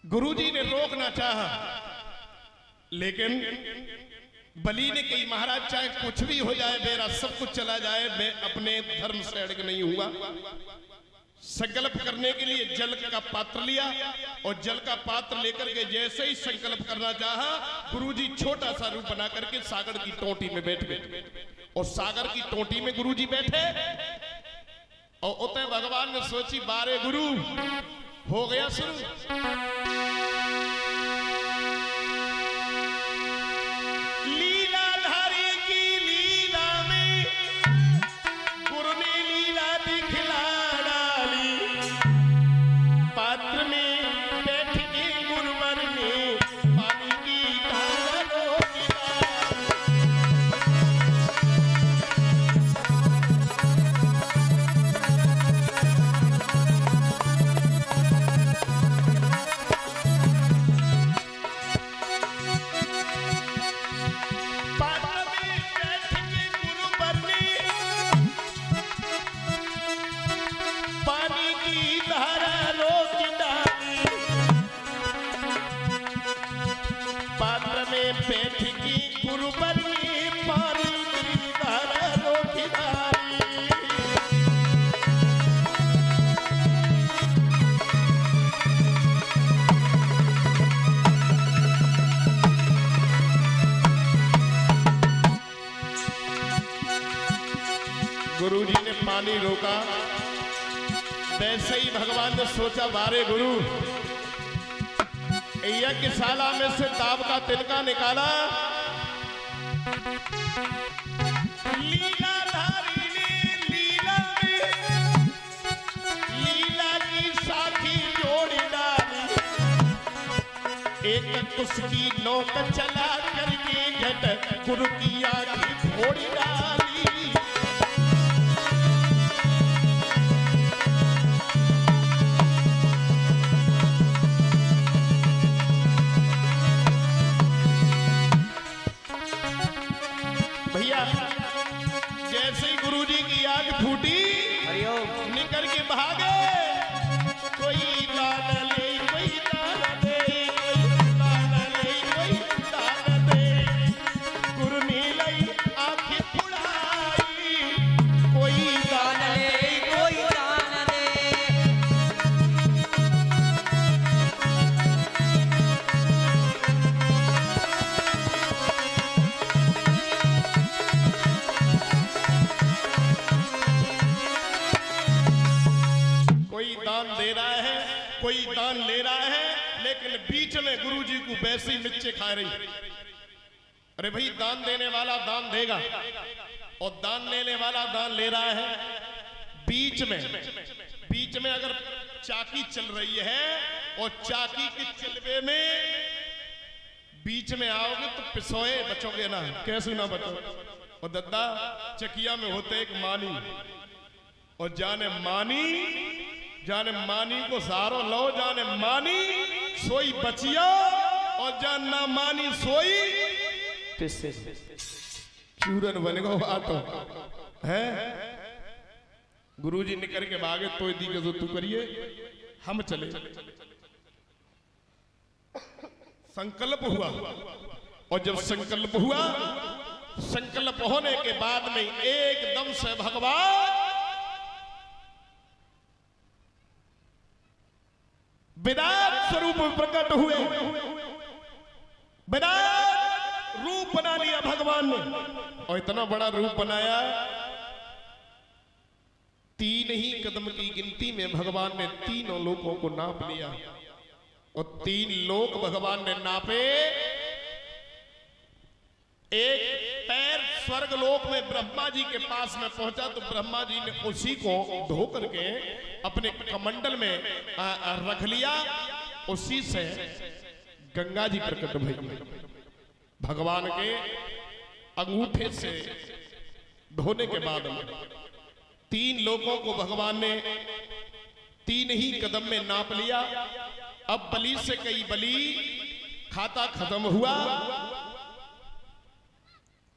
गुरुजी ने रोकना चाहा, लेकिन बलि ने कही महाराज चाहे कुछ भी हो जाए, मेरा सब कुछ चला जाए, मैं अपने धर्म से अड़ग नहीं हुआ। संकल्प करने के लिए जल का पात्र लिया और जल का पात्र लेकर के जैसे ही संकल्प करना चाहा, गुरुजी छोटा सा रूप बना करके सागर की टोटी में बैठ गए। और सागर की टोटी में गुरुजी बैठे और उतने भगवान ने सोची बारे गुरु हो गया शुरू। लीलाधारी की लीला में गुरु ने लीला दिखला डाली। पात्र में बैठ के गुरुवर ने पानी की धारा रोक गुरुजी ने पानी रोका। वैसे ही भगवान ने सोचा बारे गुरु, यज्ञशाला में से ताव का तिनका निकाला। लीलाधारी ने लीला में लीला की साखी जोड़ डाली। एक उसकी नोक चला करके झट गुरु की आँखें फोड़ डाली। जैसे ही गुरुजी की आग फूटी, निकल के भागे। कोई दान ले, कोई दान दे, कोई दान ले, कोई दान दे। गुरु ने लई आंखें फुड़ाई। कोई दान ले, कोई दान दे। कोई दान दे रहा है, कोई दान ले रहा है, लेकिन बीच में गुरुजी को वैसे ही मिर्चे खा रही। अरे भाई दान देने वाला दान देगा और दान लेने वाला दान ले रहा है। बीच में अगर चाकी चल रही है और चाकी के चिलवे में बीच में आओगे तो पिसोए बचोगे ना, कैसे ना बचो। और दद्दा चकिया में होते एक मानी, और जाने मानी को सहारो लो। जाने मानी सोई बचिया और जान ना मानी सोई पिसे। चूरन बन गो आतो है। गुरुजी निकल के भागे तो दी के जो तू करिए, हम चले। संकल्प हुआ, और जब संकल्प हुआ, संकल्प होने के बाद में एकदम से भगवान विराट स्वरूप प्रकट हुए। विराट रूप बना लिया भगवान ने, और इतना बड़ा रूप बनाया, 3 ही कदम की गिनती में भगवान ने 3 लोकों को नाप लिया। और 3 लोक भगवान ने नापे। एक पैर स्वर्ग लोक में ब्रह्मा जी के पास में पहुंचा तो ब्रह्मा जी ने उसी को धो करके अपने कमंडल में रख लिया। उसी से गंगा जी प्रकट भई। भगवान के अंगूठे से धोने के बाद 3 लोगों को भगवान ने 3 ही कदम में नाप लिया। अब बलि से कई बलि खाता खत्म हुआ,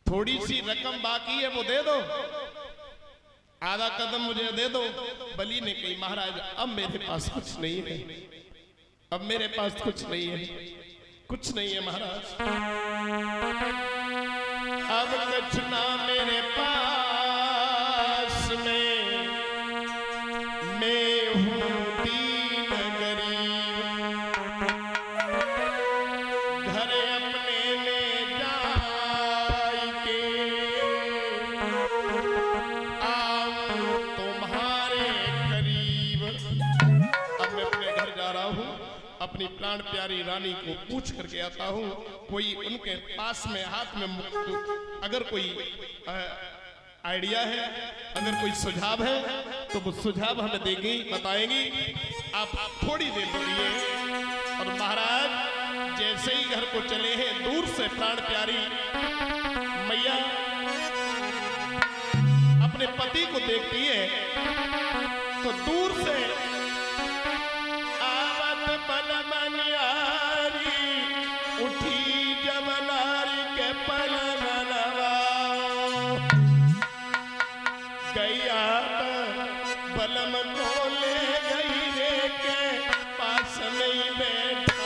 थोड़ी सी रकम बाकी है वो दे दो, आधा कदम मुझे दे दो। बलि ने कही महाराज अब मेरे पास कुछ नहीं है। अब मेरे पास कुछ नहीं है, कुछ नहीं है महाराज। अब कुछ ना मेरे पास में, मैं हूँ दीन गरीब। घर अपने में जाके आऊं तुम्हारे करीब। अब मैं अपने घर जा रहा हूँ, अपनी प्राण प्यारी रानी को पूछ करके आता हूँ। कोई उनके पास में हाथ में अगर कोई आइडिया है, अगर कोई सुझाव है तो वो सुझाव हमें देगी, बताएंगी। आप थोड़ी देर रुकिए। और महाराज जैसे ही घर को चले हैं, दूर से प्राण प्यारी मैया अपने पति को देखती है तो दूर से उठी जमनारी के पलनवा, गैया बलम को ले गई रे के पास नहीं बैठो।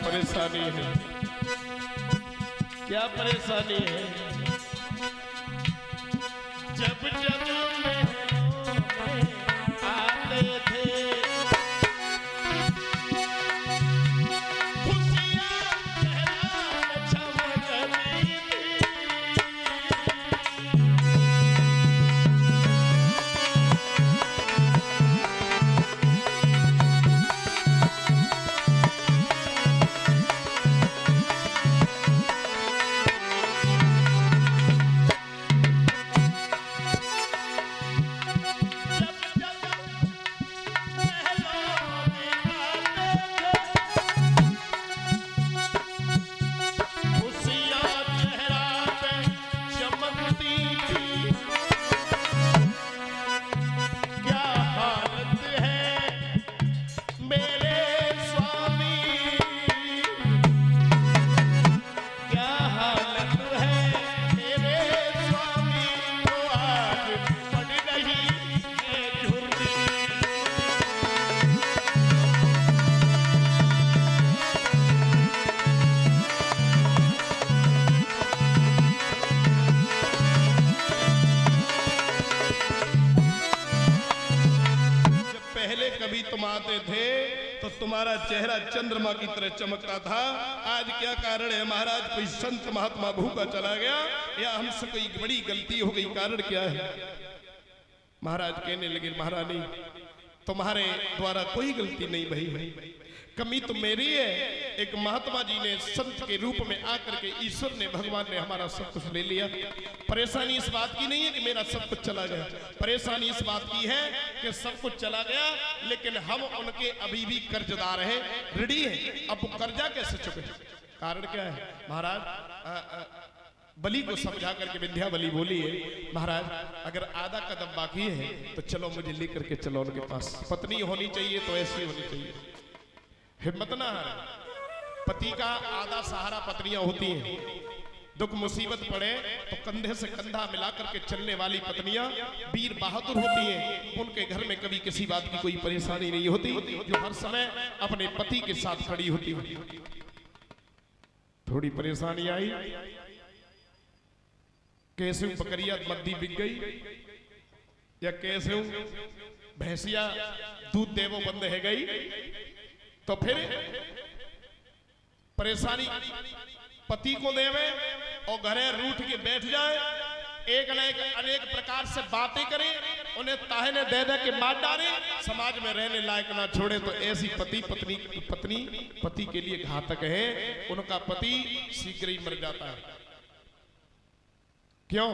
परेशानी है, क्या परेशानी है? जब जब आते थे खुशियां चमकती थी। कभी तुम आते थे तो तुम्हारा चेहरा चंद्रमा की तरह चमकता था। आज क्या कारण है महाराज? कोई संत महात्मा भूखा चला गया या हमसे कोई बड़ी गलती हो गई? कारण क्या है? महाराज कहने लगे, महारानी तुम्हारे द्वारा कोई गलती नहीं भई है, कमी तो मेरी है। एक महात्मा जी ने संत के रूप में आकर के ईश्वर ने, भगवान ने हमारा सब कुछ ले लिया। परेशानी इस बात की नहीं है कि मेरा सब कुछ चला गया, परेशानी इस बात की है कि सब कुछ चला गया लेकिन हम उनके अभी भी कर्जदार हैं, ऋणी हैं। अब कर्जा कैसे चुके? कारण क्या है महाराज? बलि को समझा करके विंध्या बलि बोली है, महाराज अगर आधा कदम बाकी है तो चलो मुझे लेकर के चलो उनके पास। पत्नी होनी चाहिए तो ऐसी होनी चाहिए, हिम्मत ना हारे। पति का आधा सहारा पत्नियां होती हैं। दुख मुसीबत पड़े तो कंधे से कंधा मिलाकर के चलने वाली पत्नियां वीर बहादुर होती हैं। उनके घर में कभी किसी बात की कोई परेशानी नहीं होती, जो हर समय अपने पति के साथ खड़ी होती। थोड़ी परेशानी आई, कैसे बकरिया मद्दी बिक गई या कैसे भैंसिया दूध देवो बंद है गई, तो फिर परेशानी पति को देवे और घरे रूठ के बैठ जाए, एक न एक अनेक प्रकार से बातें करे, उन्हें ताहने दे दे के मार डाले, समाज में रहने लायक ना छोड़े, तो ऐसी पत्नी पति के लिए घातक है। उनका पति शीघ्र ही मर जाता है। क्यों?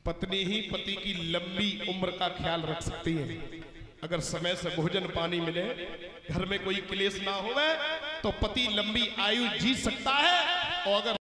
पत्नी ही पति की लंबी उम्र का ख्याल रख सकती है। अगर समय से भोजन पानी मिले, घर में कोई क्लेश ना होवे, तो पति लंबी आयु जी सकता है। और अगर